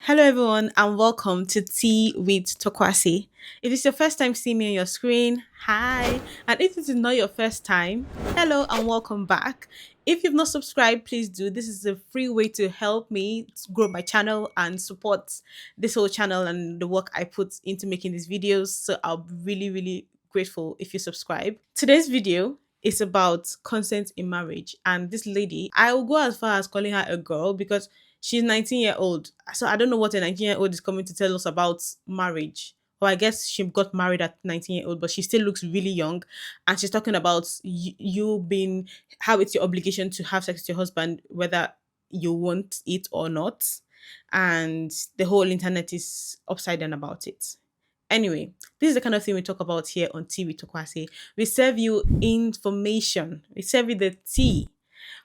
Hello, everyone, and welcome to Tea with Tokwasi. If it's your first time seeing me on your screen, hi. And if this is not your first time, hello and welcome back. If you've not subscribed, please do. This is a free way to help me grow my channel and support this whole channel and the work I put into making these videos. So I'll be really, really grateful if you subscribe. Today's video is about consent in marriage. And this lady, I will go as far as calling her a girl because she's 19-year-old. So I don't know what a 19-year-old is coming to tell us about marriage. Or I guess she got married at 19-year-old, but she still looks really young. And she's talking about you being, how it's your obligation to have sex with your husband, whether you want it or not. And the whole internet is upside down about it. Anyway, this is the kind of thing we talk about here on TV Tokwase. We serve you information. We serve you the tea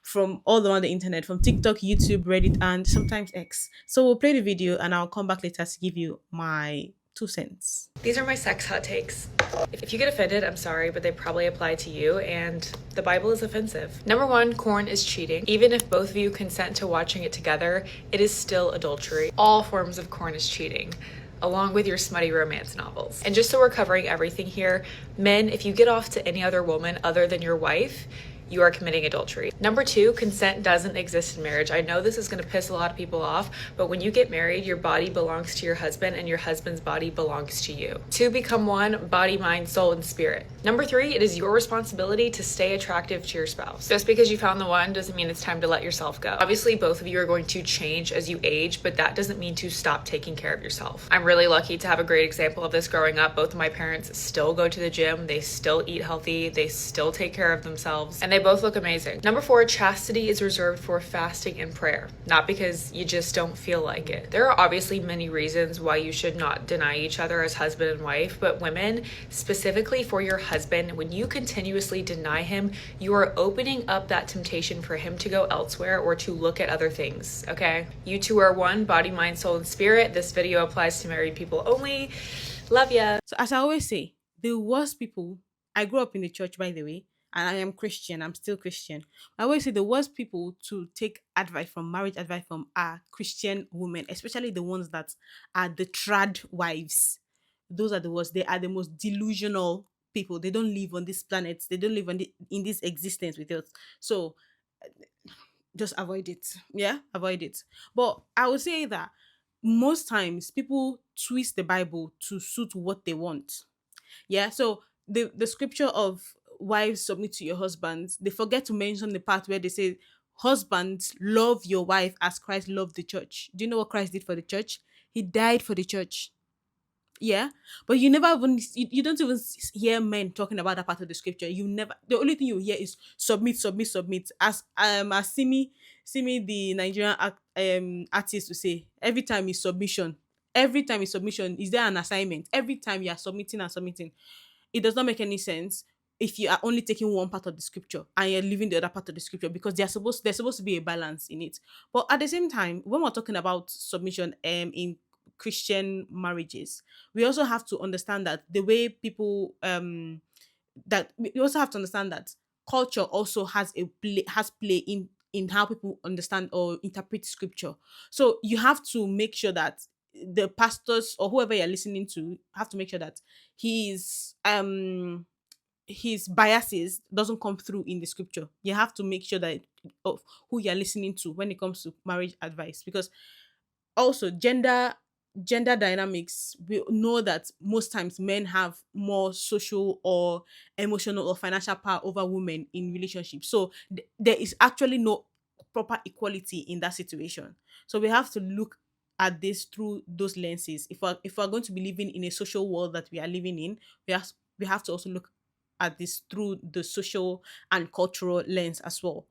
from all around the internet, from TikTok, YouTube, Reddit, and sometimes X. So we'll play the video and I'll come back later to give you my 2 cents. These are my sex hot takes. If you get offended, I'm sorry, but they probably apply to you, and the Bible is offensive. Number one, corn is cheating. Even if both of you consent to watching it together, it is still adultery. All forms of corn is cheating, along with your smutty romance novels. And just so we're covering everything here, men, if you get off to any other woman other than your wife, you are committing adultery. Number two, consent doesn't exist in marriage. I know this is going to piss a lot of people off, but when you get married, your body belongs to your husband and your husband's body belongs to you. Two become one, body, mind, soul, and spirit. Number three, it is your responsibility to stay attractive to your spouse. Just because you found the one doesn't mean it's time to let yourself go. Obviously, both of you are going to change as you age, but that doesn't mean to stop taking care of yourself. I'm really lucky to have a great example of this growing up. Both of my parents still go to the gym, they still eat healthy, they still take care of themselves, and they both look amazing. Number four, chastity is reserved for fasting and prayer, not because you just don't feel like it. There are obviously many reasons why you should not deny each other as husband and wife, but women, specifically for your husband, when you continuously deny him, you are opening up that temptation for him to go elsewhere or to look at other things, okay? You two are one, body, mind, soul, and spirit. This video applies to married people only. Love ya. So as I always say, the worst people, I grew up in the church, by the way, and I am Christian. I'm still Christian. I always say the worst people to take advice from, marriage advice from, are Christian women, especially the ones that are the trad wives. Those are the worst. They are the most delusional people. They don't live on this planet. They don't live in this existence with us. So just avoid it. Yeah, avoid it. But I would say that most times people twist the Bible to suit what they want. Yeah. So the scripture of wives submit to your husbands, they forget to mention the part where they say, husbands, love your wife as Christ loved the church. Do you know what Christ did for the church? He died for the church. Yeah. But you never even you don't even hear men talking about that part of the scripture. You never, the only thing you hear is submit, submit, submit. As Simi the Nigerian artist to say, every time is submission. Every time is submission. Is there an assignment? Every time you are submitting and submitting, it does not make any sense if you are only taking one part of the scripture and you're leaving the other part of the scripture, because there's supposed to be a balance in it. But at the same time, when we're talking about submission in Christian marriages, we also have to understand that the way people that we also have to understand that culture also has play in how people understand or interpret scripture. So you have to make sure that the pastors or whoever you're listening to have to make sure that his biases doesn't come through in the scripture. You have to make sure that of who you're listening to when it comes to marriage advice, because also gender dynamics, we know that most times men have more social or emotional or financial power over women in relationships. So there is actually no proper equality in that situation. So we have to look at this through those lenses. If we're going to be living in a social world that we are living in, we have to also look at this through the social and cultural lens as well.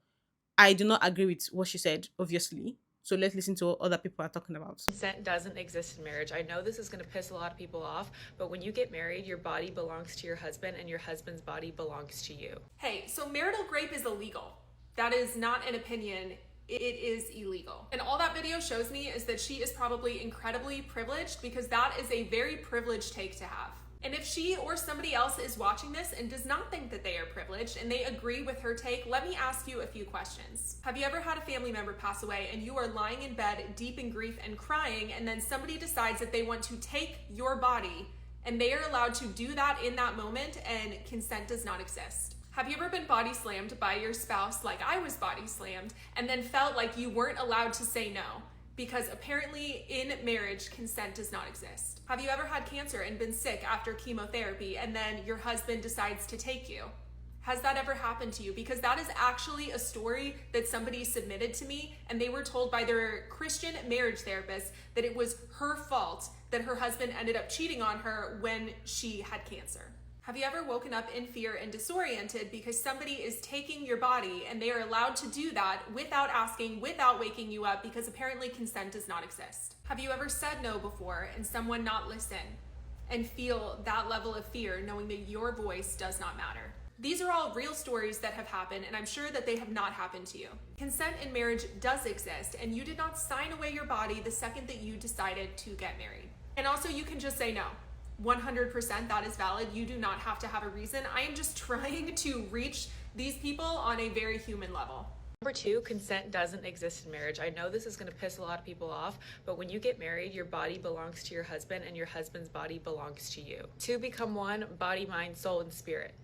I do not agree with what she said, obviously. So let's listen to what other people are talking about. Consent doesn't exist in marriage. I know this is going to piss a lot of people off, but when you get married, your body belongs to your husband and your husband's body belongs to you. Hey, so marital rape is illegal. That is not an opinion. It is illegal. And all that video shows me is that she is probably incredibly privileged, because that is a very privileged take to have. And if she or somebody else is watching this and does not think that they are privileged and they agree with her take, let me ask you a few questions. Have you ever had a family member pass away and you are lying in bed deep in grief and crying, and then somebody decides that they want to take your body and they are allowed to do that in that moment and consent does not exist? Have you ever been body slammed by your spouse like I was body slammed and then felt like you weren't allowed to say no? Because apparently in marriage, consent does not exist. Have you ever had cancer and been sick after chemotherapy and then your husband decides to take you? Has that ever happened to you? Because that is actually a story that somebody submitted to me, and they were told by their Christian marriage therapist that it was her fault that her husband ended up cheating on her when she had cancer. Have you ever woken up in fear and disoriented because somebody is taking your body and they are allowed to do that without asking, without waking you up, because apparently consent does not exist? Have you ever said no before and someone not listen and feel that level of fear knowing that your voice does not matter? These are all real stories that have happened, and I'm sure that they have not happened to you. Consent in marriage does exist, and you did not sign away your body the second that you decided to get married. And also, you can just say no. 100% that is valid. You do not have to have a reason. I am just trying to reach these people on a very human level. Number 2, consent doesn't exist in marriage. I know this is going to piss a lot of people off, but when you get married, your body belongs to your husband and your husband's body belongs to you. Two become one, body, mind, soul, and spirit.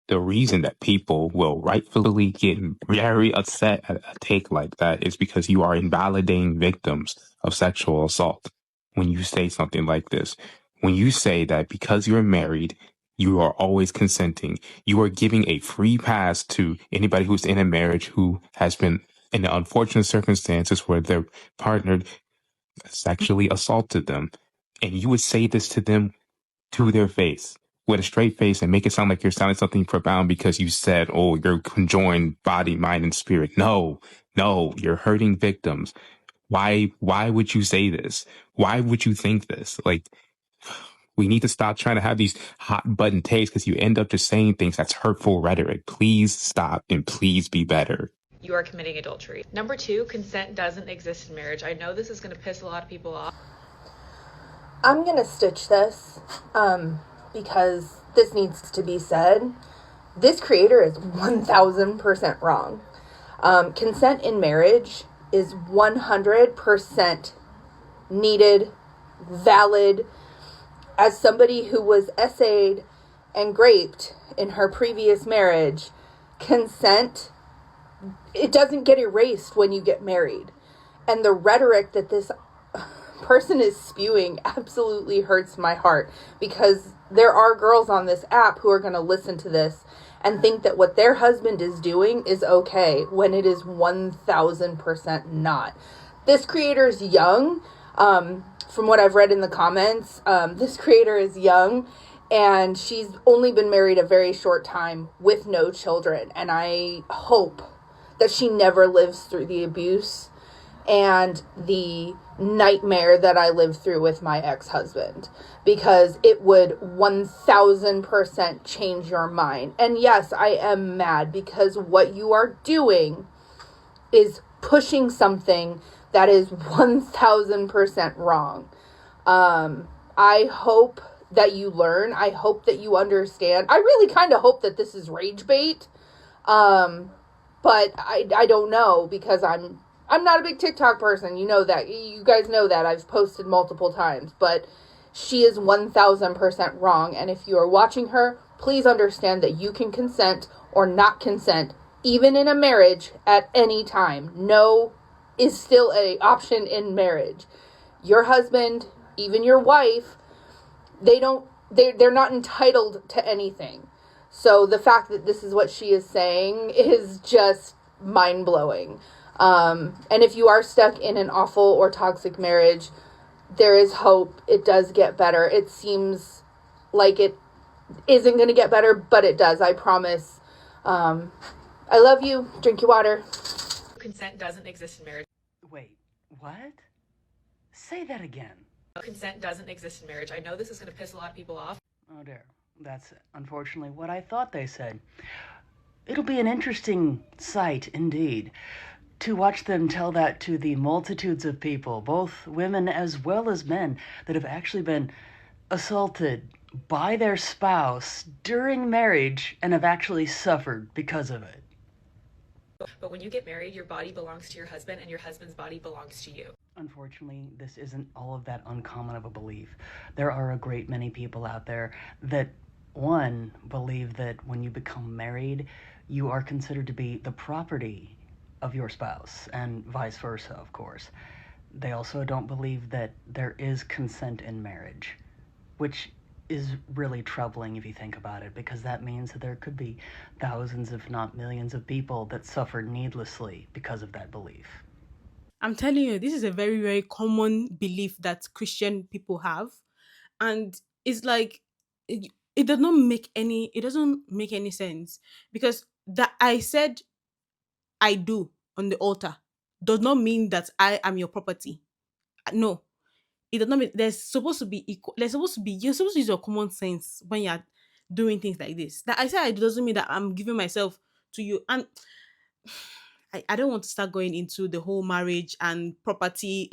The reason that people will rightfully get very upset at a take like that is because you are invalidating victims of sexual assault. When you say something like this, when you say that because you're married, you are always consenting, you are giving a free pass to anybody who's in a marriage who has been in the unfortunate circumstances where their partner sexually assaulted them. And you would say this to them to their face with a straight face and make it sound like you're sounding something profound because you said, oh, you're conjoined body, mind, and spirit. No, you're hurting victims. Why would you say this? Why would you think this? Like, we need to stop trying to have these hot button takes because you end up just saying things that's hurtful rhetoric. Please stop and please be better. You are committing adultery. Number 2, consent doesn't exist in marriage. I know this is going to piss a lot of people off. I'm going to stitch this because this needs to be said. This creator is 1000% wrong. Consent in marriage is 100% needed, valid. As somebody who was essayed and raped in her previous marriage, consent, it doesn't get erased when you get married. And the rhetoric that this person is spewing absolutely hurts my heart, because there are girls on this app who are going to listen to this and think that what their husband is doing is okay when it is 1000% not. This creator is young. From what I've read in the comments, this creator is young and she's only been married a very short time with no children. And I hope that she never lives through the abuse and the nightmare that I lived through with my ex-husband, because it would 1000% change your mind. And yes, I am mad because what you are doing is pushing something that is 1000% wrong. I hope that you learn. I hope that you understand. I really kind of hope that this is rage bait. But I don't know, because I'm not a big TikTok person. You know that. You guys know that. I've posted multiple times. But she is 1000% wrong. And if you are watching her, please understand that you can consent or not consent, even in a marriage, at any time. No is still an option in marriage. Your husband, even your wife, they're not entitled to anything. So the fact that this is what she is saying is just mind-blowing. And if you are stuck in an awful or toxic marriage, there is hope. It does get better. It seems like it isn't going to get better, but it does. I promise. I love you. Drink your water. Consent doesn't exist in marriage. Wait, what? Say that again. Consent doesn't exist in marriage. I know this is going to piss a lot of people off. Oh dear. That's unfortunately what I thought they said. It'll be an interesting sight indeed to watch them tell that to the multitudes of people, both women as well as men, that have actually been assaulted by their spouse during marriage and have actually suffered because of it. But when you get married, your body belongs to your husband and your husband's body belongs to you. Unfortunately, this isn't all of that uncommon of a belief. There are a great many people out there that, one, believe that when you become married, you are considered to be the property of your spouse, and vice versa, of course. They also don't believe that there is consent in marriage, which is really troubling if you think about it, because that means that there could be thousands, if not millions, of people that suffer needlessly because of that belief. I'm telling you, this is a very, very common belief that Christian people have. And it's like it does not make any it doesn't make any sense, because that I said I do on the altar does not mean that I am your property. No, it does not mean there's supposed to be equal. There's supposed to be You're supposed to use your common sense when you're doing things like this. That I said I do doesn't mean that I'm giving myself to you. And I don't want to start going into the whole marriage and property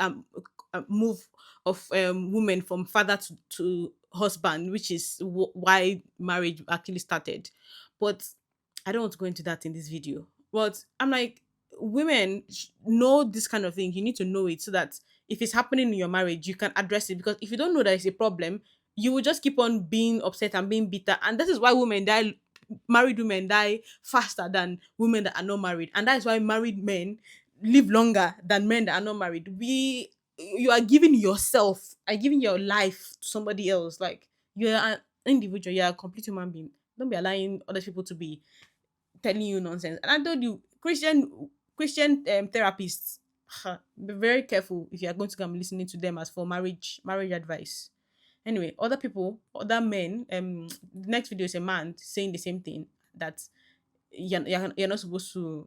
move of women from father to husband, which is why marriage actually started. But I don't want to go into that in this video. But I'm like, women know this kind of thing. You need to know it so that if it's happening in your marriage, you can address it. Because if you don't know that it's a problem, you will just keep on being upset and being bitter. And this is why married women die faster than women that are not married. And that is why married men live longer than men that are not married. You are giving yourself and giving your life to somebody else. Like, you're an individual, you're a complete human being. Don't be allowing other people to be telling you nonsense. And I told you, Christian therapists, be very careful if you are going to come listening to them as for marriage advice. Anyway, other men, the next video is a man saying the same thing, that you're not supposed to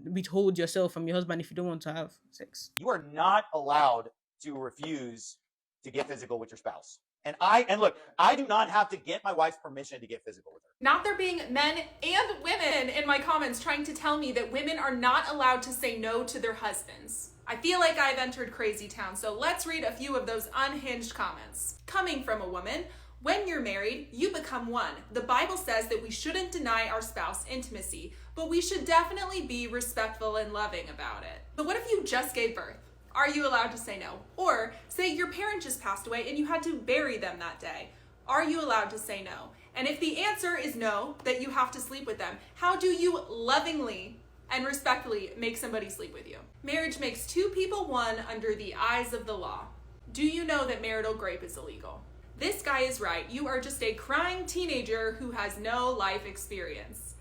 withhold yourself from your husband if you don't want to have sex. You are not allowed to refuse to get physical with your spouse. And look, I do not have to get my wife's permission to get physical with her. Not there being men and women in my comments trying to tell me that women are not allowed to say no to their husbands. I feel like I've entered crazy town, so let's read a few of those unhinged comments. Coming from a woman, when you're married, you become one. The Bible says that we shouldn't deny our spouse intimacy, but we should definitely be respectful and loving about it. But what if you just gave birth? Are you allowed to say no? Or say your parent just passed away and you had to bury them that day. Are you allowed to say no? And if the answer is no, that you have to sleep with them, how do you lovingly and respectfully make somebody sleep with you? Marriage makes two people one under the eyes of the law. Do you know that marital rape is illegal? This guy is right. You are just a crying teenager who has no life experience.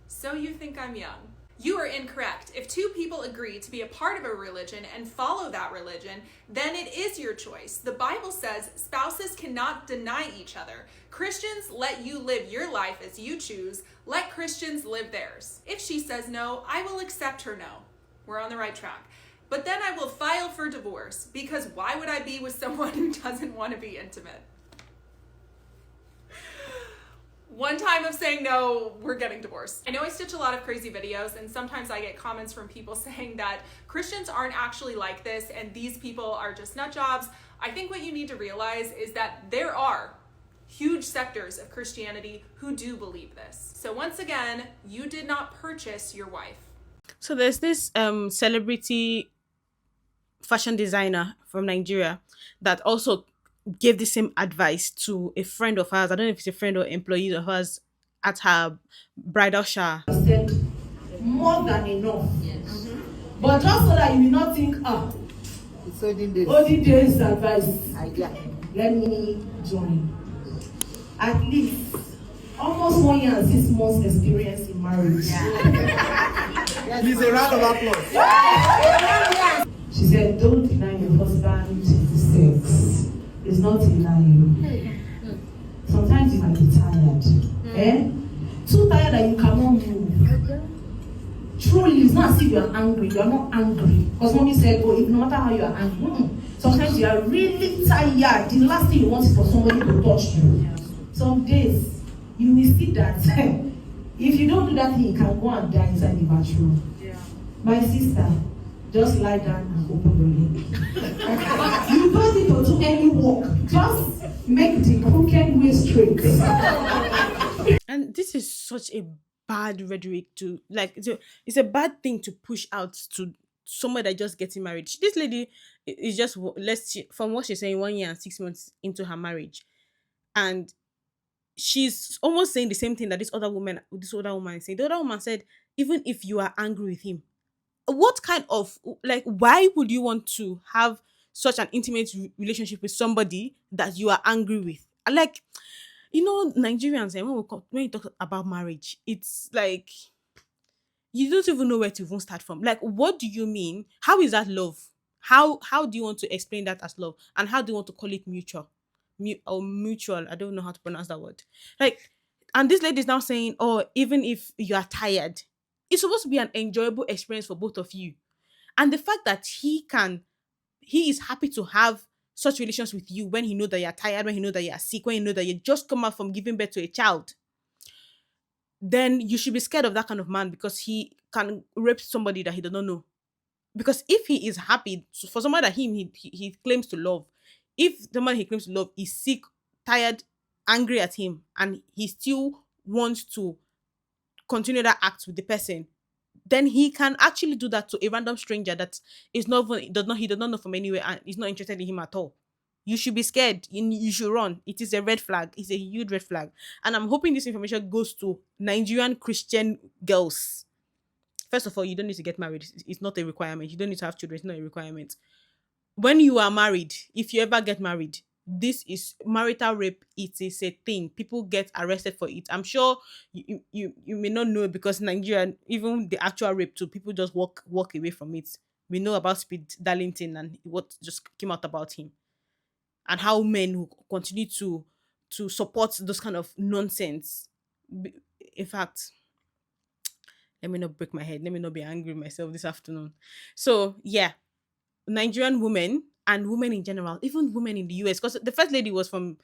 So you think I'm young? You are incorrect. If two people agree to be a part of a religion and follow that religion, then it is your choice. The Bible says spouses cannot deny each other. Christians let you live your life as you choose. Let Christians live theirs. If she says no, I will accept her no. We're on the right track. But then I will file for divorce, because why would I be with someone who doesn't want to be intimate? One time of saying no, we're getting divorced. I know I stitch a lot of crazy videos, and sometimes I get comments from people saying that Christians aren't actually like this and these people are just nut jobs. I think what you need to realize is that there are huge sectors of Christianity who do believe this. So once again, you did not purchase your wife. So there's this celebrity fashion designer from Nigeria that also gave the same advice to a friend of hers. I don't know if it's a friend or employee of hers at her bridal shower. Said more than enough. Yes. But just so that you will not think, it's only days advice. Let me join. At least almost 1 year and 6 months experience in marriage. Please, a round of applause. She said, don't deny your husband sex. It's not denying. Sometimes you might be tired. Too tired that you cannot move. Truly, it's not as if you are angry. You are not angry. Because mommy said, if no matter how you are angry, sometimes you are really tired. The last thing you want is for somebody to touch you. Some days, you will see that if you don't do that thing, you can go and die inside the bathroom. Yeah. My sister, just lie down and open your leg. You don't need to do any work. Just Make the crooked way straight. And this is such a bad rhetoric to like. It's a bad thing to push out to someone that just getting married. This lady is just from what she's saying, 1 year and 6 months into her marriage, and she's almost saying the same thing that this other woman is saying. The other woman said, even if you are angry with him, what kind of like why would you want to have such an intimate relationship with somebody that you are angry with? Like, Nigerians, when you talk about marriage, it's like you don't even know where to even start from. Like, what do you mean? How is that love? How do you want to explain that as love? And how do you want to call it mutual? Or mutual. I don't know how to pronounce that word. Like, and this lady is now saying, oh, even if you are tired, it's supposed to be an enjoyable experience for both of you. And the fact that he is happy to have such relations with you when he know that you're tired, when he know that you're sick, when he know that you just come out from giving birth to a child, then you should be scared of that kind of man because he can rape somebody that he does not know. Because if he is happy for someone that he claims to love, if someone he claims to love is sick, tired, angry at him, and he still wants to continue that act with the person, then he can actually do that to a random stranger that is not even, does not know from anywhere and is not interested in him at all. You should be scared. You should run. It is a red flag. It's a huge red flag. And I'm hoping this information goes to Nigerian Christian girls. First of all, you don't need to get married. It's not a requirement. You don't need to have children. It's not a requirement. When you are married, if you ever get married, this is marital rape. It is a thing. People get arrested for it. I'm sure you may not know because Nigeria, even the actual rape too, people just walk away from it. We know about Speed Darlington and what just came out about him, and how men will continue to support those kind of nonsense. In fact, let me not break my head. Let me not be angry with myself this afternoon. So yeah, Nigerian women and women in general, even women in the US, because the first lady was from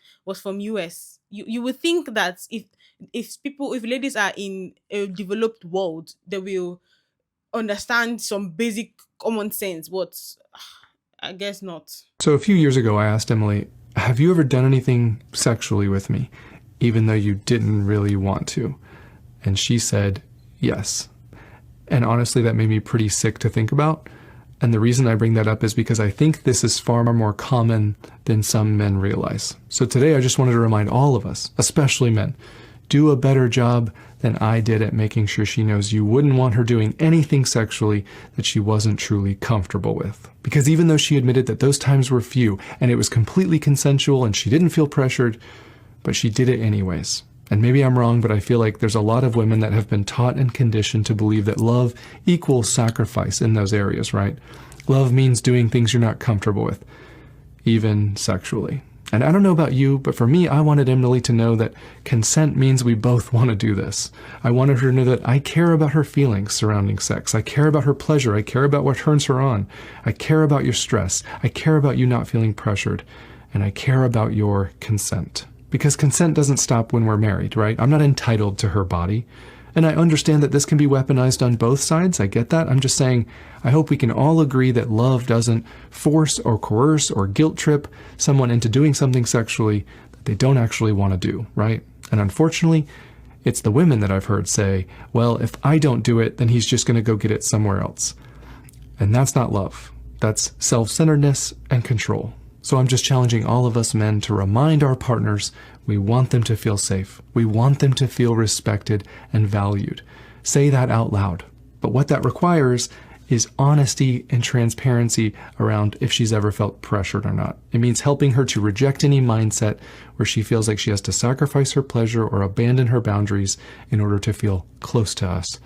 US. You would think that if ladies are in a developed world, they will understand some basic common sense, but I guess not. So a few years ago, I asked Emily, have you ever done anything sexually with me, even though you didn't really want to? And she said, yes. And honestly, that made me pretty sick to think about. And the reason I bring that up is because I think this is far more common than some men realize. So today I just wanted to remind all of us, especially men, do a better job than I did at making sure she knows you wouldn't want her doing anything sexually that she wasn't truly comfortable with. Because even though she admitted that those times were few and it was completely consensual and she didn't feel pressured, but she did it anyways. And maybe I'm wrong, but I feel like there's a lot of women that have been taught and conditioned to believe that love equals sacrifice in those areas, right? Love means doing things you're not comfortable with, even sexually. And I don't know about you, but for me, I wanted Emily to know that consent means we both want to do this. I wanted her to know that I care about her feelings surrounding sex. I care about her pleasure. I care about what turns her on. I care about your stress. I care about you not feeling pressured. And I care about your consent. Because consent doesn't stop when we're married, right? I'm not entitled to her body. And I understand that this can be weaponized on both sides. I get that. I'm just saying, I hope we can all agree that love doesn't force or coerce or guilt trip someone into doing something sexually that they don't actually want to do, right? And unfortunately, it's the women that I've heard say, well, if I don't do it, then he's just going to go get it somewhere else. And that's not love. That's self-centeredness and control. So I'm just challenging all of us men to remind our partners we want them to feel safe. We want them to feel respected and valued. Say that out loud. But what that requires is honesty and transparency around if she's ever felt pressured or not. It means helping her to reject any mindset where she feels like she has to sacrifice her pleasure or abandon her boundaries in order to feel close to us.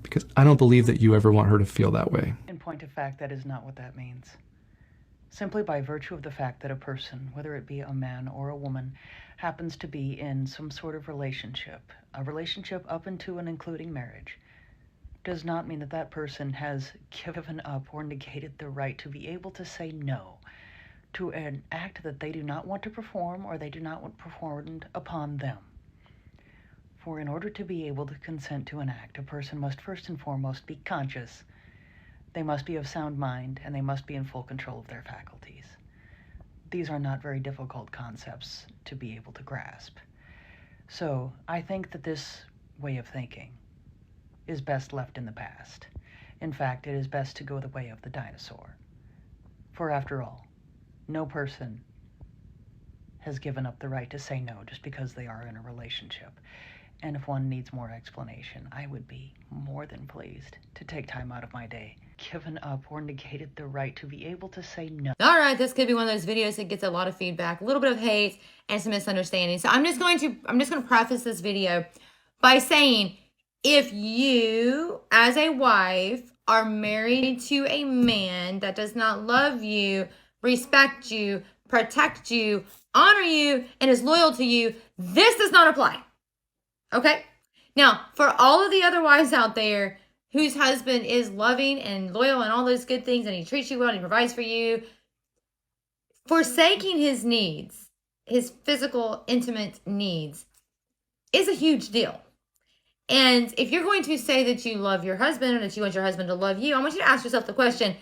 Because I don't believe that you ever want her to feel that way. In point of fact, that is not what that means. Simply by virtue of the fact that a person, whether it be a man or a woman, happens to be in some sort of relationship, a relationship up into and including marriage, does not mean that that person has given up or negated the right to be able to say no to an act that they do not want to perform or they do not want performed upon them. For in order to be able to consent to an act, a person must first and foremost be conscious. They must be of sound mind, and they must be in full control of their faculties. these are not very difficult concepts to be able to grasp. So I think that this way of thinking is best left in the past. In fact, it is best to go the way of the dinosaur. For after all, no person has given up the right to say no just because they are in a relationship. And if one needs more explanation, I would be more than pleased to take time out of my day. Given up or negated the right to be able to say no. All right, this could be one of those videos that gets a lot of feedback, a little bit of hate, and some misunderstanding. So I'm just going to preface this video by saying, if you, as a wife, are married to a man that does not love you, respect you, protect you, honor you, and is loyal to you, this does not apply. Okay? Now, for all of the other wives out there whose husband is loving and loyal and all those good things, and he treats you well and he provides for you, forsaking his needs, his physical, intimate needs, is a huge deal. And if you're going to say that you love your husband and that you want your husband to love you, I want you to ask yourself the question,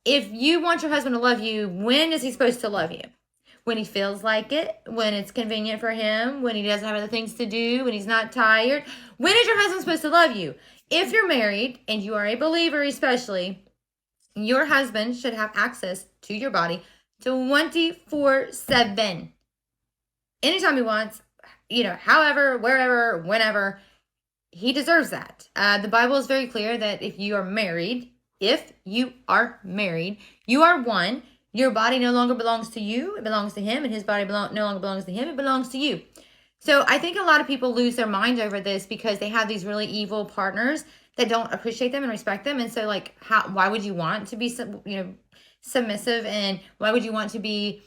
if you want your husband to love you, when is he supposed to love you? When he feels like it, when it's convenient for him, when he doesn't have other things to do, when he's not tired. When is your husband supposed to love you? If you're married and you are a believer especially, your husband should have access to your body 24/7. Anytime he wants, however, wherever, whenever. He deserves that. The Bible is very clear that if you are married, you are one. Your body no longer belongs to you. It belongs to him, and his body no longer belongs to him. It belongs to you. So I think a lot of people lose their mind over this because they have these really evil partners that don't appreciate them and respect them. And so, why would you want to be, submissive, and why would you want to be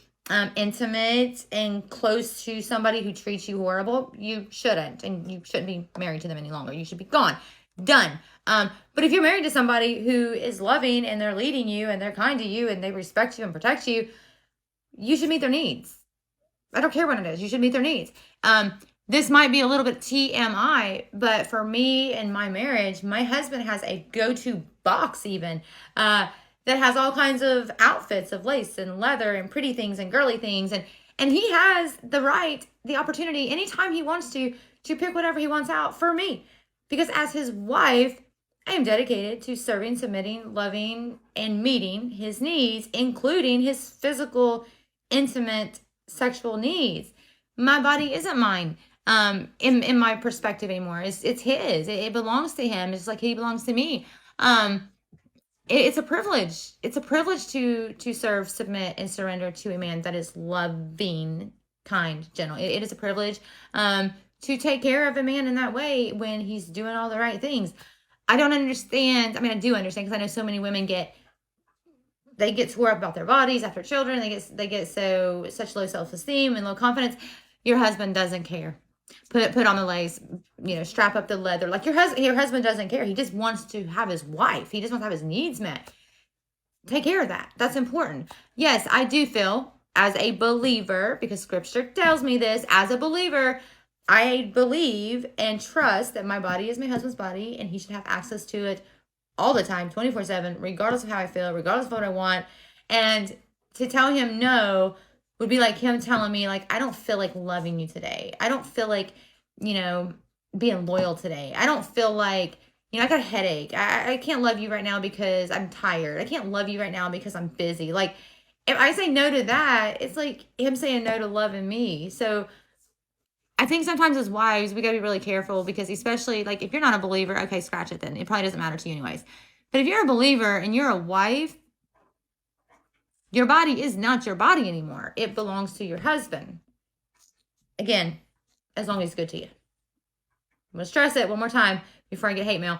intimate and close to somebody who treats you horrible? You shouldn't, and you shouldn't be married to them any longer. You should be gone, done. But if you're married to somebody who is loving and they're leading you and they're kind to you and they respect you and protect you, you should meet their needs. I don't care what it is. You should meet their needs. This might be a little bit TMI, but for me and my marriage, my husband has a go-to box even, that has all kinds of outfits of lace and leather and pretty things and girly things. And he has the opportunity, anytime he wants to pick whatever he wants out for me. Because as his wife, I am dedicated to serving, submitting, loving, and meeting his needs, including his physical, intimate, sexual needs. My body isn't mine, in my perspective anymore. It's his. It belongs to him. It's like he belongs to me. It's a privilege. It's a privilege to serve, submit, and surrender to a man that is loving, kind, gentle. It is a privilege to take care of a man in that way when he's doing all the right things. I don't understand. I mean, I do understand, because I know so many women get tore up about their bodies after children. They get such low self-esteem and low confidence. Your husband doesn't care. Put on the lace, strap up the leather. Like your husband doesn't care. He just wants to have his wife. He just wants to have his needs met. Take care of that. That's important. Yes, I do feel, as a believer, because scripture tells me this, as a believer, I believe and trust that my body is my husband's body, and he should have access to it all the time, 24/7, regardless of how I feel, regardless of what I want. And to tell him no would be like him telling me, I don't feel like loving you today. I don't feel like, being loyal today. I don't feel like, I got a headache. I can't love you right now because I'm tired. I can't love you right now because I'm busy. If I say no to that, it's like him saying no to loving me. So I think sometimes as wives, we got to be really careful, because especially if you're not a believer, okay, scratch it then. It probably doesn't matter to you anyways. But if you're a believer and you're a wife, your body is not your body anymore. It belongs to your husband. Again, as long as it's good to you. I'm going to stress it one more time before I get hate mail.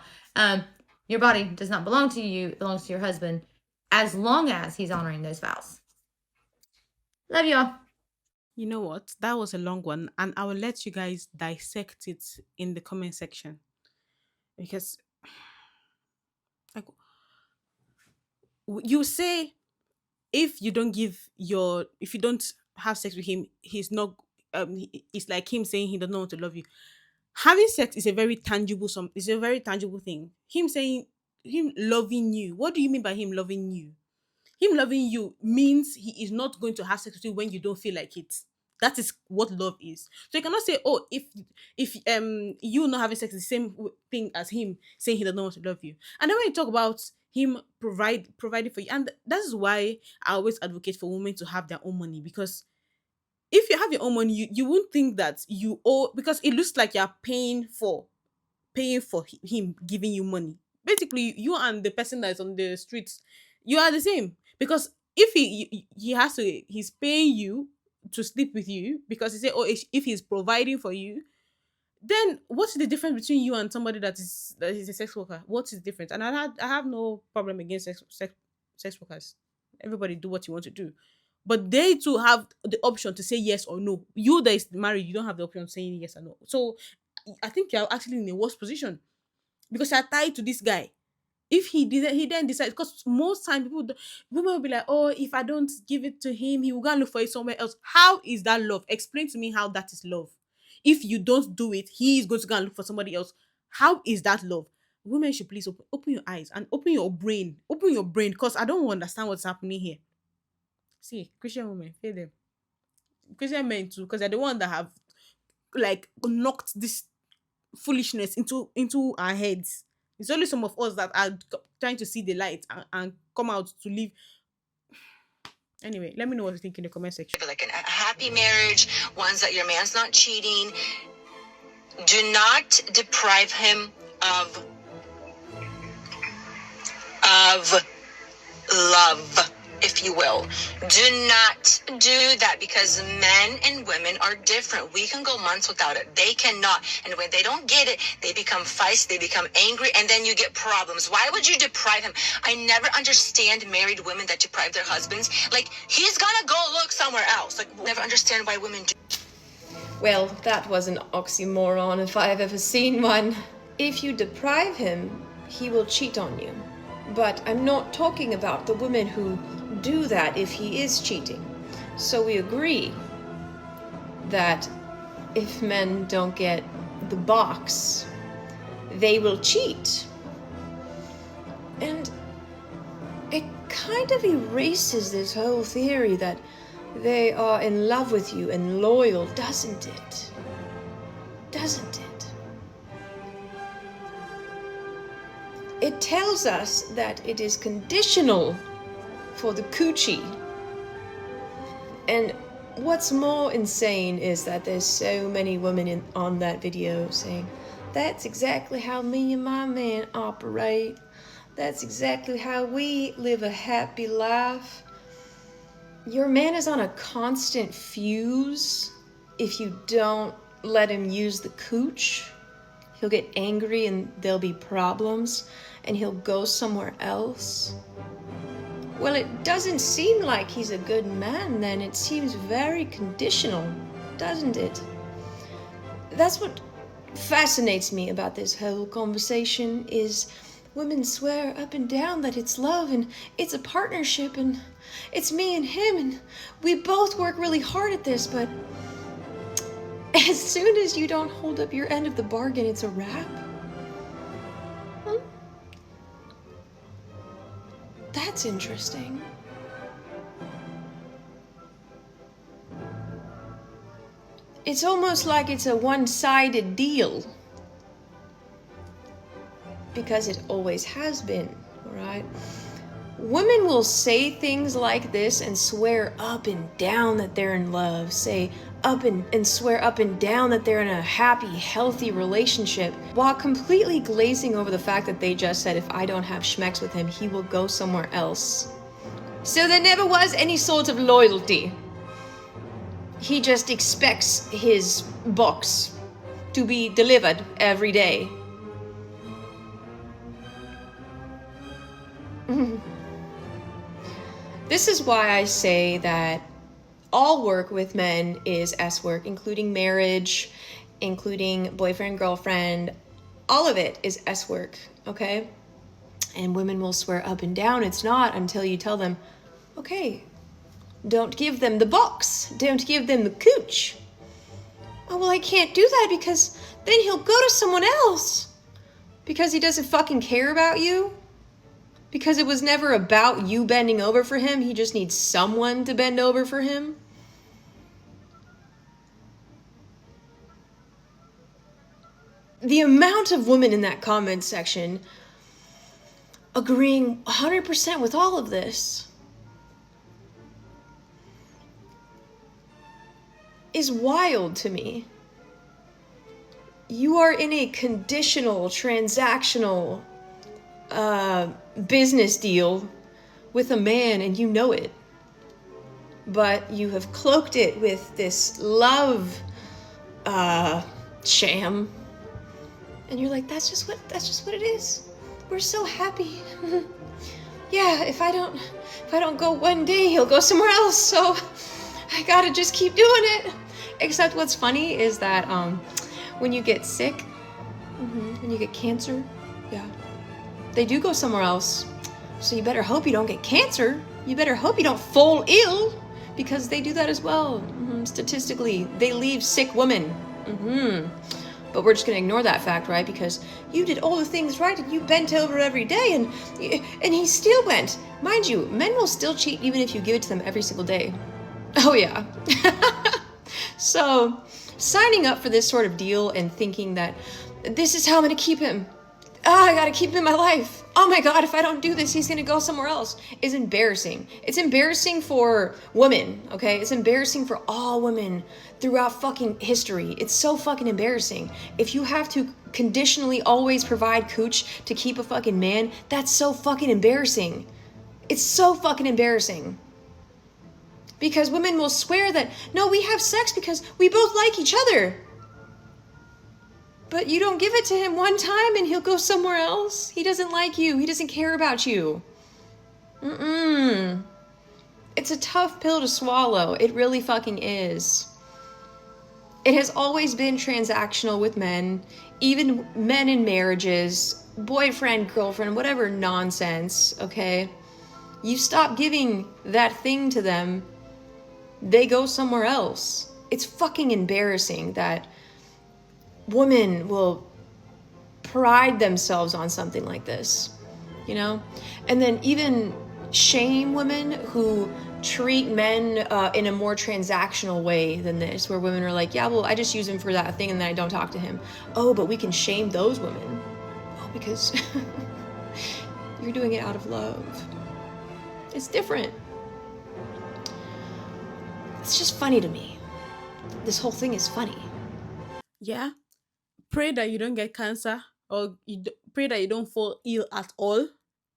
Your body does not belong to you. It belongs to your husband, as long as he's honoring those vows. Love y'all. You know what? That was a long one, and I will let you guys dissect it in the comment section, because like you say, if you don't have sex with him, he's not. It's like him saying he doesn't want to love you. Having sex is a very tangible It's a very tangible thing. Him loving you. What do you mean by him loving you? Him loving you means he is not going to have sex with you when you don't feel like it. That is what love is. So you cannot say, oh, if you not having sex is the same thing as him saying he doesn't want to love you. And then when you talk about him providing for you, and that is why I always advocate for women to have their own money, because if you have your own money, you won't think that you owe, because it looks like you're paying for him giving you money. Basically, you and the person that's on the streets, you are the same. Because if he has to, he's paying you to sleep with you because he said, oh, if he's providing for you, then what's the difference between you and somebody that is a sex worker? What is the difference? And I have no problem against sex workers. Everybody do what you want to do. But they too have the option to say yes or no. You that is married, you don't have the option of saying yes or no. So I think you're actually in a worse position because you're tied to this guy. If he then decides, because most time women will be like, oh, if I don't give it to him, he will go and look for it somewhere else. How is that love? Explain to me how that is love. If you don't do it, he is going to go and look for somebody else. How is that love? Women should please open your eyes and open your brain. Open your brain, because I don't understand what's happening here. See, Christian women, fear them. Christian men too, because they're the one that have like knocked this foolishness into our heads. It's only some of us that are trying to see the light and come out to live. Anyway, let me know what you think in the comment section. Like a happy marriage, ones that your man's not cheating. Do not deprive him of love, if you will. Do not do that, because men and women are different. We can go months without it. They cannot. And when they don't get it, they become feisty, they become angry, and then you get problems. Why would you deprive him? I never understand married women that deprive their husbands. Like, he's gonna go look somewhere else. Like, never understand why women do. Well, that was an oxymoron if I've ever seen one. If you deprive him, he will cheat on you. But I'm not talking about the women who do that if he is cheating. So we agree that if men don't get the box, they will cheat. And it kind of erases this whole theory that they are in love with you and loyal, doesn't it? Doesn't it? It tells us that it is conditional for the coochie. And what's more insane is that there's so many women on that video saying, that's exactly how me and my man operate. That's exactly how we live a happy life. Your man is on a constant fuse. If you don't let him use the cooch, he'll get angry and there'll be problems and he'll go somewhere else. Well, it doesn't seem like he's a good man then. It seems very conditional, doesn't it? That's what fascinates me about this whole conversation is women swear up and down that it's love and it's a partnership and it's me and him and we both work really hard at this, but as soon as you don't hold up your end of the bargain, it's a wrap. That's interesting. It's almost like it's a one-sided deal. Because it always has been, right? Women will say things like this and swear up and down that they're in love, say up and swear up and down that they're in a happy, healthy relationship, while completely glazing over the fact that they just said, if I don't have schmecks with him, he will go somewhere else. So there never was any sort of loyalty. He just expects his box to be delivered every day. This is why I say that all work with men is S work, including marriage, including boyfriend, girlfriend. All of it is S work, okay? And women will swear up and down it's not until you tell them, okay, don't give them the box. Don't give them the cooch. Oh, well, I can't do that because then he'll go to someone else. Because he doesn't fucking care about you? Because it was never about you bending over for him. He just needs someone to bend over for him. The amount of women in that comment section agreeing 100% with all of this is wild to me. You are in a conditional, transactional business deal with a man and you know it. But you have cloaked it with this love sham. And you're like, that's just what it is. We're so happy. Yeah, if I don't go one day, he'll go somewhere else. So I gotta just keep doing it. Except what's funny is that when you get sick, when you get cancer, yeah, they do go somewhere else. So you better hope you don't get cancer. You better hope you don't fall ill, because they do that as well. Statistically, they leave sick women. But we're just gonna ignore that fact, right? Because you did all the things right and you bent over every day and he still went. Mind you, men will still cheat even if you give it to them every single day. Oh yeah. So signing up for this sort of deal and thinking that this is how I'm gonna keep him. I gotta keep him in my life. Oh my God, if I don't do this, he's gonna go somewhere else, is embarrassing. It's embarrassing for women, okay? It's embarrassing for all women throughout fucking history. It's so fucking embarrassing. If you have to conditionally always provide cooch to keep a fucking man, that's so fucking embarrassing. It's so fucking embarrassing. Because women will swear that, no, we have sex because we both like each other. But you don't give it to him one time and he'll go somewhere else. He doesn't like you. He doesn't care about you. It's a tough pill to swallow. It really fucking is. It has always been transactional with men, even men in marriages, boyfriend, girlfriend, whatever nonsense, okay? You stop giving that thing to them, they go somewhere else. It's fucking embarrassing that women will pride themselves on something like this, you know? And then even shame women who treat men in a more transactional way than this, where women are like, yeah, well, I just use him for that thing and then I don't talk to him. Oh, but we can shame those women. Oh, because you're doing it out of love. It's different. It's just funny to me. This whole thing is funny. Yeah. Pray that you don't get cancer, or pray that you don't fall ill at all,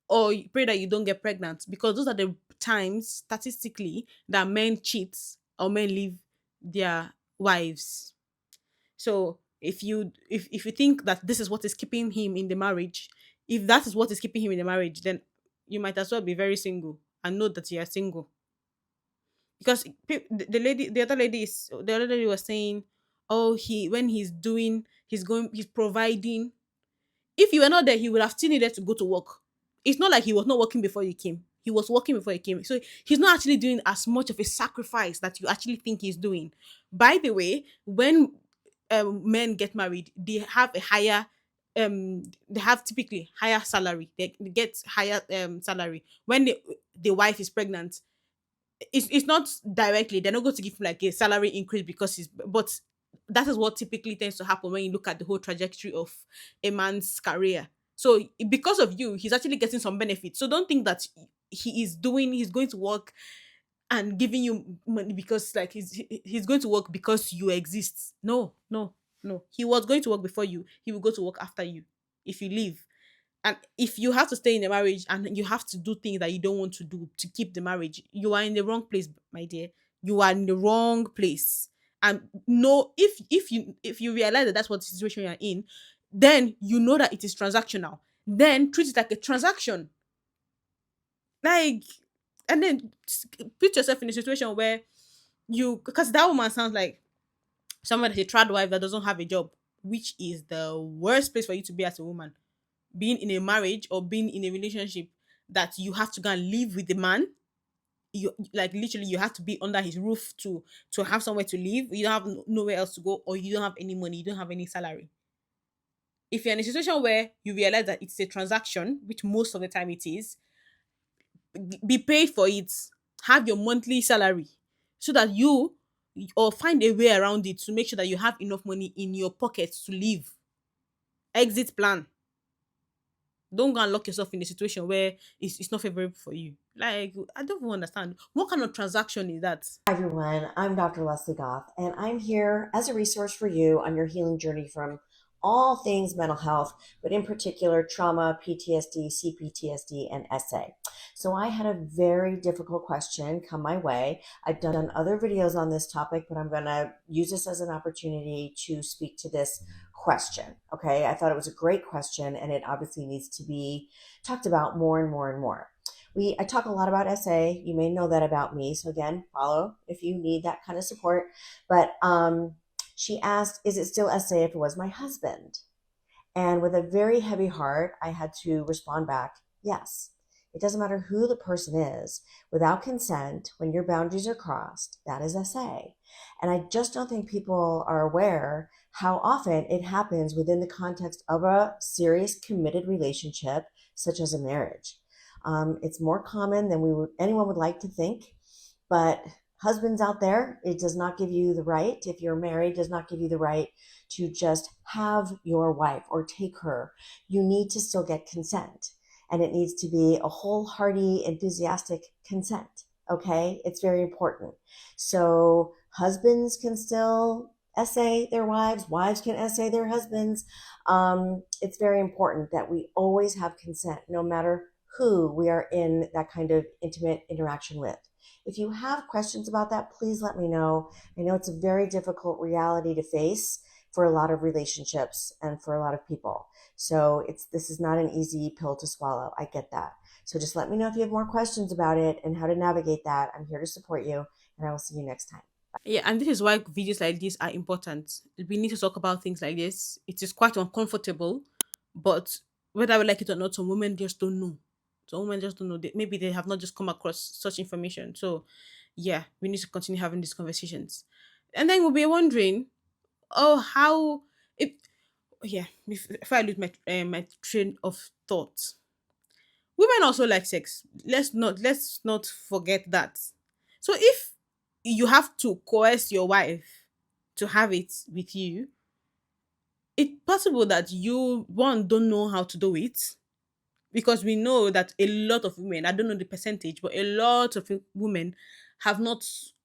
or you pray that you don't get pregnant, because those are the times statistically that men cheat or men leave their wives. So if you think that this is what is keeping him in the marriage, if that is what is keeping him in the marriage, then you might as well be very single and know that you are single. Because the other lady was saying, oh, he when he's doing he's providing. If you were not there, he would have still needed to go to work. It's not like he was not working before you came. He was working before he came. So he's not actually doing as much of a sacrifice that you actually think he's doing. By the way, when men get married, they have a higher they have typically higher salary. They get higher salary. When the wife is pregnant, it's not directly, they're not going to give him like a salary increase because he's, but that is what typically tends to happen when you look at the whole trajectory of a man's career. So because of you, he's actually getting some benefits. So don't think that he's going to work and giving you money because like he's going to work because you exist. No, no, no. He was going to work before you. He will go to work after you if you leave. And if you have to stay in a marriage and you have to do things that you don't want to do to keep the marriage, you are in the wrong place, my dear. You are in the wrong place. And no, if you realize that that's what the situation you're in, then you know that it is transactional. Then treat it like a transaction. Like, and then put yourself in a situation where because that woman sounds like someone that's a trad wife that doesn't have a job, which is the worst place for you to be as a woman. Being in a marriage or being in a relationship that you have to go and live with the man, you like literally you have to be under his roof to have somewhere to live. You don't have nowhere else to go, or you don't have any money, you don't have any salary. If you're in a situation where you realize that it's a transaction, which most of the time it is, be paid for it, have your monthly salary, so that you, or find a way around it to make sure that you have enough money in your pocket to live. Exit plan. Don't go and lock yourself in a situation where it's not favorable for you. Like, I don't even understand. What kind of transaction is that? Hi everyone, I'm Dr. Leslie Goff, and I'm here as a resource for you on your healing journey from all things mental health, but in particular trauma, PTSD, CPTSD, and SA. So I had a very difficult question come my way. I've done other videos on this topic, but I'm going to use this as an opportunity to speak to this question. Okay, I thought it was a great question, and it obviously needs to be talked about more and more and more. I talk a lot about SA. You may know that about me. So again, follow if you need that kind of support. But she asked, is it still SA if it was my husband? And with a very heavy heart, I had to respond back, yes. It doesn't matter who the person is. Without consent, when your boundaries are crossed, that is SA. And I just don't think people are aware how often it happens within the context of a serious committed relationship, such as a marriage. It's more common than anyone would like to think, but husbands out there, it does not give you the right, if you're married, does not give you the right to just have your wife or take her. You need to still get consent, and it needs to be a wholehearted, enthusiastic consent. Okay, it's very important. So husbands can still SA their wives, wives can SA their husbands. It's very important that we always have consent, no matter who we are in that kind of intimate interaction with. If you have questions about that, please let me know. I know it's a very difficult reality to face for a lot of relationships and for a lot of people. So this is not an easy pill to swallow. I get that. So just let me know if you have more questions about it and how to navigate that. I'm here to support you, and I will see you next time. Yeah, and this is why videos like this are important. We need to talk about things like this. It is quite uncomfortable, but whether we like it or not, some women just don't know. Some women just don't know. Maybe they have not just come across such information. So, yeah, we need to continue having these conversations. And then we'll be wondering, oh, how if yeah, if I lose my train of thought, women also like sex. Let's not forget that. So if you have to coerce your wife to have it with you, it's possible that you one don't know how to do it, because we know that a lot of women, I don't know the percentage, but a lot of women have not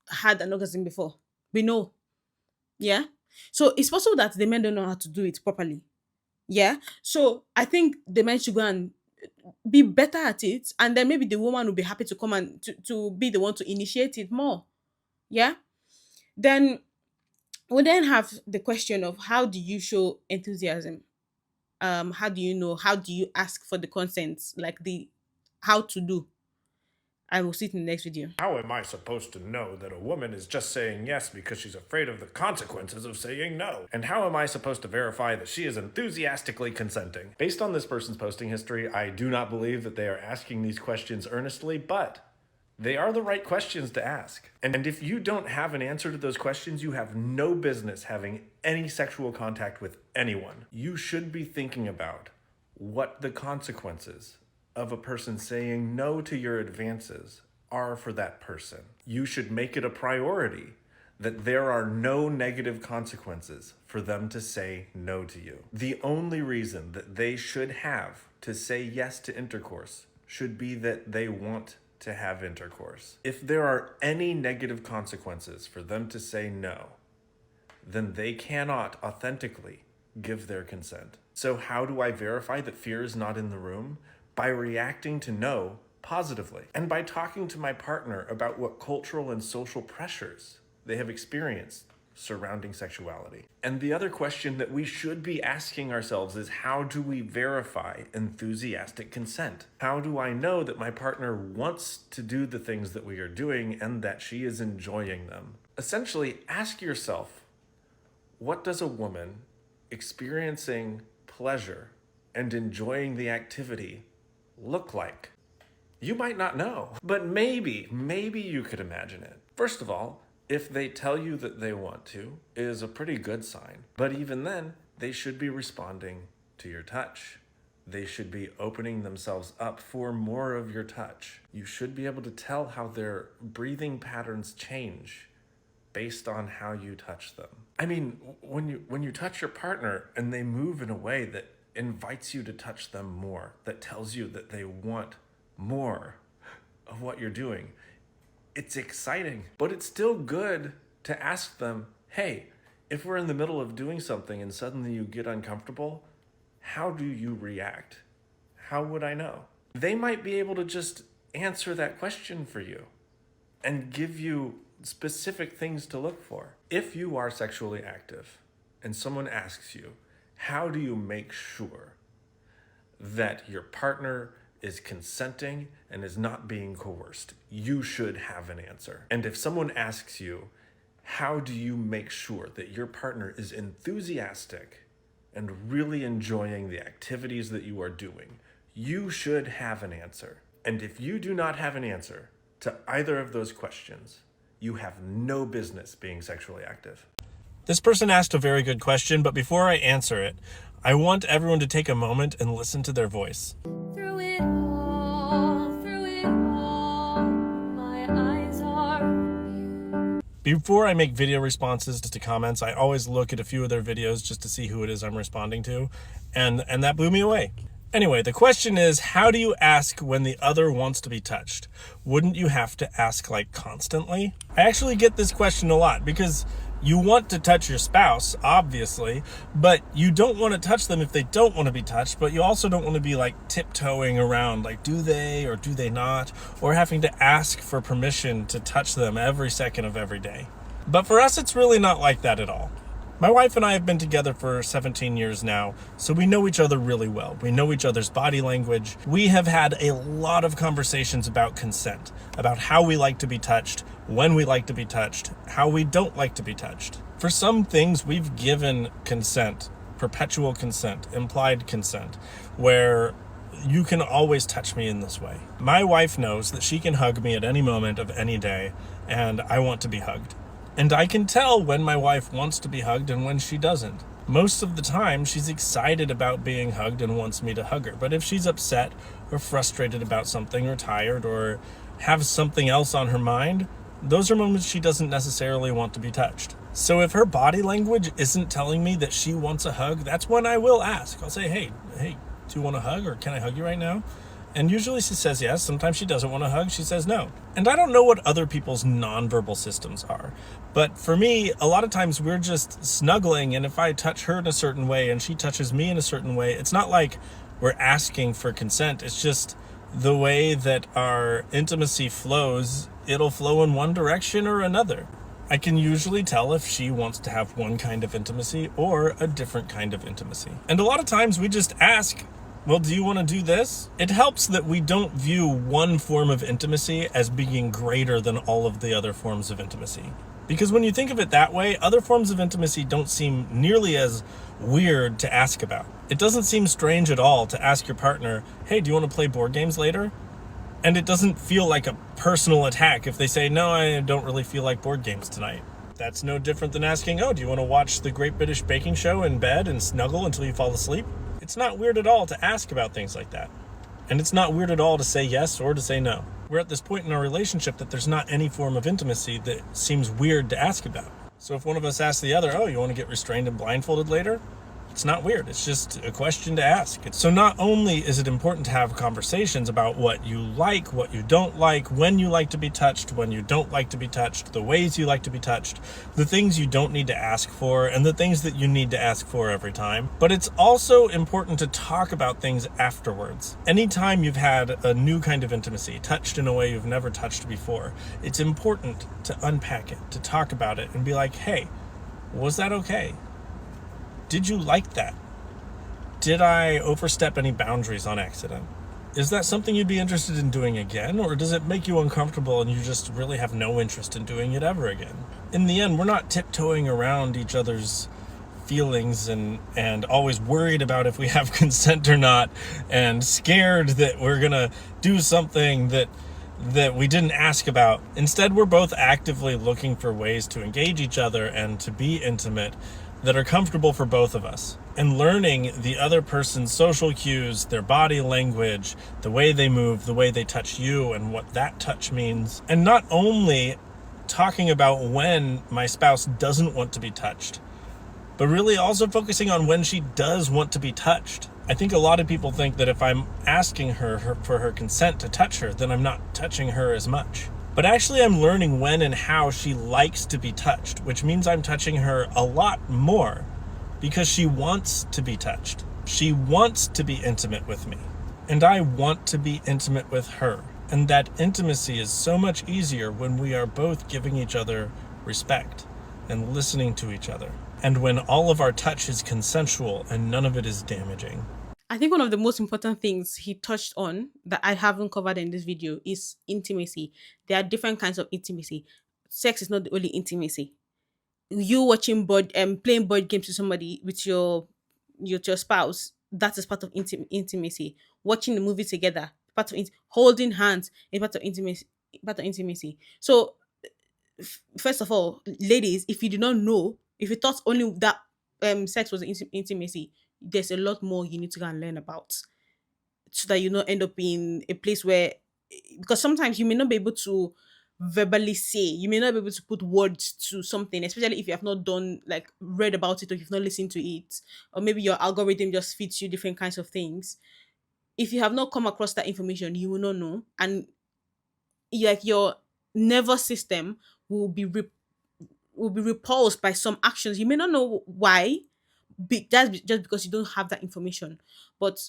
had an orgasm before. We know. Yeah. So it's possible that the men don't know how to do it properly. Yeah. So I think the men should go and be better at it, and then maybe the woman will be happy to come and to be the one to initiate it more. Yeah. Then we then have the question of, how do you show enthusiasm? How do you know? How do you ask for the consent? Like the how to do. I will see it in the next video. How am I supposed to know that a woman is just saying yes because she's afraid of the consequences of saying no? And how am I supposed to verify that she is enthusiastically consenting? Based on this person's posting history, I do not believe that they are asking these questions earnestly, but they are the right questions to ask. And if you don't have an answer to those questions, you have no business having any sexual contact with anyone. You should be thinking about what the consequences of a person saying no to your advances are for that person. You should make it a priority that there are no negative consequences for them to say no to you. The only reason that they should have to say yes to intercourse should be that they want to have intercourse. If there are any negative consequences for them to say no, then they cannot authentically give their consent. So how do I verify that fear is not in the room? By reacting to no positively, and by talking to my partner about what cultural and social pressures they have experienced surrounding sexuality. And the other question that we should be asking ourselves is, how do we verify enthusiastic consent? How do I know that my partner wants to do the things that we are doing and that she is enjoying them? Essentially, ask yourself, what does a woman experiencing pleasure and enjoying the activity look like? You might not know, but maybe you could imagine it. First of all, if they tell you that they want to, is a pretty good sign. But even then, they should be responding to your touch. They should be opening themselves up for more of your touch. You should be able to tell how their breathing patterns change based on how you touch them. I mean, when you touch your partner and they move in a way that invites you to touch them more, that tells you that they want more of what you're doing, it's exciting. But it's still good to ask them, hey, if we're in the middle of doing something and suddenly you get uncomfortable, how do you react? How would I know? They might be able to just answer that question for you and give you specific things to look for. If you are sexually active and someone asks you, how do you make sure that your partner is consenting and is not being coerced? You should have an answer. And if someone asks you, how do you make sure that your partner is enthusiastic and really enjoying the activities that you are doing, you should have an answer. And if you do not have an answer to either of those questions, you have no business being sexually active. This person asked a very good question, but before I answer it, I want everyone to take a moment and listen to their voice. Through it all, my eyes are... Before I make video responses to comments, I always look at a few of their videos just to see who it is I'm responding to, and that blew me away. Anyway, the question is, how do you ask when the other wants to be touched? Wouldn't you have to ask like constantly? I actually get this question a lot because you want to touch your spouse, obviously, but you don't want to touch them if they don't want to be touched, but you also don't want to be like tiptoeing around, like do they or do they not, or having to ask for permission to touch them every second of every day. But for us, it's really not like that at all. My wife and I have been together for 17 years now, so we know each other really well. We know each other's body language. We have had a lot of conversations about consent, about how we like to be touched, when we like to be touched, how we don't like to be touched. For some things, we've given consent, perpetual consent, implied consent, where you can always touch me in this way. My wife knows that she can hug me at any moment of any day, and I want to be hugged. And I can tell when my wife wants to be hugged and when she doesn't. Most of the time, she's excited about being hugged and wants me to hug her. But if she's upset or frustrated about something or tired or has something else on her mind, those are moments she doesn't necessarily want to be touched. So if her body language isn't telling me that she wants a hug, that's when I will ask. I'll say, hey, do you want a hug, or can I hug you right now? And usually she says yes. Sometimes she doesn't want a hug. She says no. And I don't know what other people's nonverbal systems are. But for me, a lot of times we're just snuggling. And if I touch her in a certain way and she touches me in a certain way, it's not like we're asking for consent. It's just the way that our intimacy flows. It'll flow in one direction or another. I can usually tell if she wants to have one kind of intimacy or a different kind of intimacy. And a lot of times we just ask, well, do you want to do this? It helps that we don't view one form of intimacy as being greater than all of the other forms of intimacy. Because when you think of it that way, other forms of intimacy don't seem nearly as weird to ask about. It doesn't seem strange at all to ask your partner, hey, do you want to play board games later? And it doesn't feel like a personal attack if they say, no, I don't really feel like board games tonight. That's no different than asking, oh, do you want to watch the Great British Baking Show in bed and snuggle until you fall asleep? It's not weird at all to ask about things like that. And it's not weird at all to say yes or to say no. We're at this point in our relationship that there's not any form of intimacy that seems weird to ask about. So if one of us asks the other, oh, you want to get restrained and blindfolded later? It's not weird. It's just a question to ask. So not only is it important to have conversations about what you like, what you don't like, when you like to be touched, when you don't like to be touched, the ways you like to be touched, the things you don't need to ask for, and the things that you need to ask for every time. But it's also important to talk about things afterwards. Anytime you've had a new kind of intimacy, touched in a way you've never touched before, it's important to unpack it, to talk about it, and be like, hey, was that okay? Did you like that? Did I overstep any boundaries on accident? Is that something you'd be interested in doing again? Or does it make you uncomfortable and you just really have no interest in doing it ever again? In the end, we're not tiptoeing around each other's feelings and always worried about if we have consent or not, and scared that we're gonna do something that we didn't ask about. Instead, we're both actively looking for ways to engage each other and to be intimate that are comfortable for both of us. And learning the other person's social cues, their body language, the way they move, the way they touch you, and what that touch means. And not only talking about when my spouse doesn't want to be touched, but really also focusing on when she does want to be touched. I think a lot of people think that if I'm asking her for her consent to touch her, then I'm not touching her as much. But actually I'm learning when and how she likes to be touched, which means I'm touching her a lot more because she wants to be touched. She wants to be intimate with me, and I want to be intimate with her. And that intimacy is so much easier when we are both giving each other respect and listening to each other, and when all of our touch is consensual and none of it is damaging. I think one of the most important things he touched on that I haven't covered in this video is intimacy. There are different kinds of intimacy. Sex is not the only intimacy. You watching board playing board games with somebody with your spouse, that is part of intimacy. Watching the movie together, part of holding hands is part of intimacy. Part of intimacy. So first of all, ladies, if you do not know, if you thought only that sex was intimacy, there's a lot more you need to go and learn about, so that you not end up in a place where, because sometimes you may not be able to verbally say, you may not be able to put words to something, especially if you have not done like read about it, or you've not listened to it, or maybe your algorithm just feeds you different kinds of things. If you have not come across that information, you will not know, and like your nervous system will be will be repulsed by some actions. You may not know why, that's just because you don't have that information. But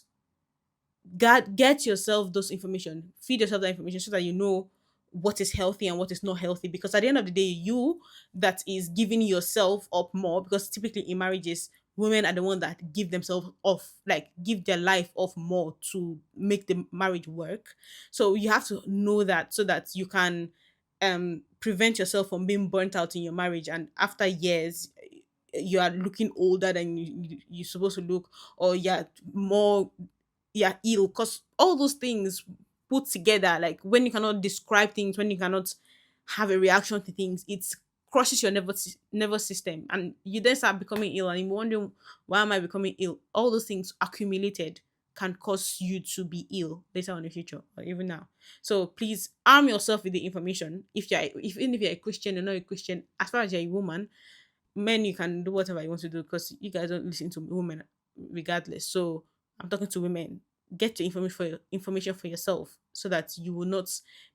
get yourself those information, feed yourself that information, so that you know what is healthy and what is not healthy. Because at the end of the day, you that is giving yourself up more, because typically in marriages, women are the ones that give themselves off, like give their life off more to make the marriage work. So you have to know that, so that you can prevent yourself from being burnt out in your marriage, and after years you are looking older than you're supposed to look, or you're more, you're ill, because all those things put together, like when you cannot describe things, when you cannot have a reaction to things, it crushes your nervous system, and you then start becoming ill, and you're wondering, why am I becoming ill? All those things accumulated can cause you to be ill later on in the future, or even now. So please arm yourself with the information. Even if you're a Christian or not a Christian, as far as you're a woman, men, you can do whatever you want to do, because you guys don't listen to women regardless. So I'm talking to women. Get your information for yourself, so that you will not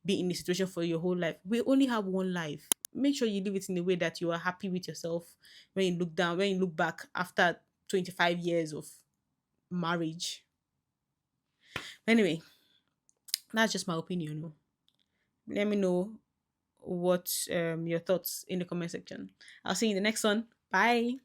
be in a situation for your whole life. We only have one life. Make sure you live it in a way that you are happy with yourself. When you look back after 25 years of marriage. Anyway, that's just my opinion. Oh. Let me know what your thoughts in the comment section. I'll see you in the next one. Bye.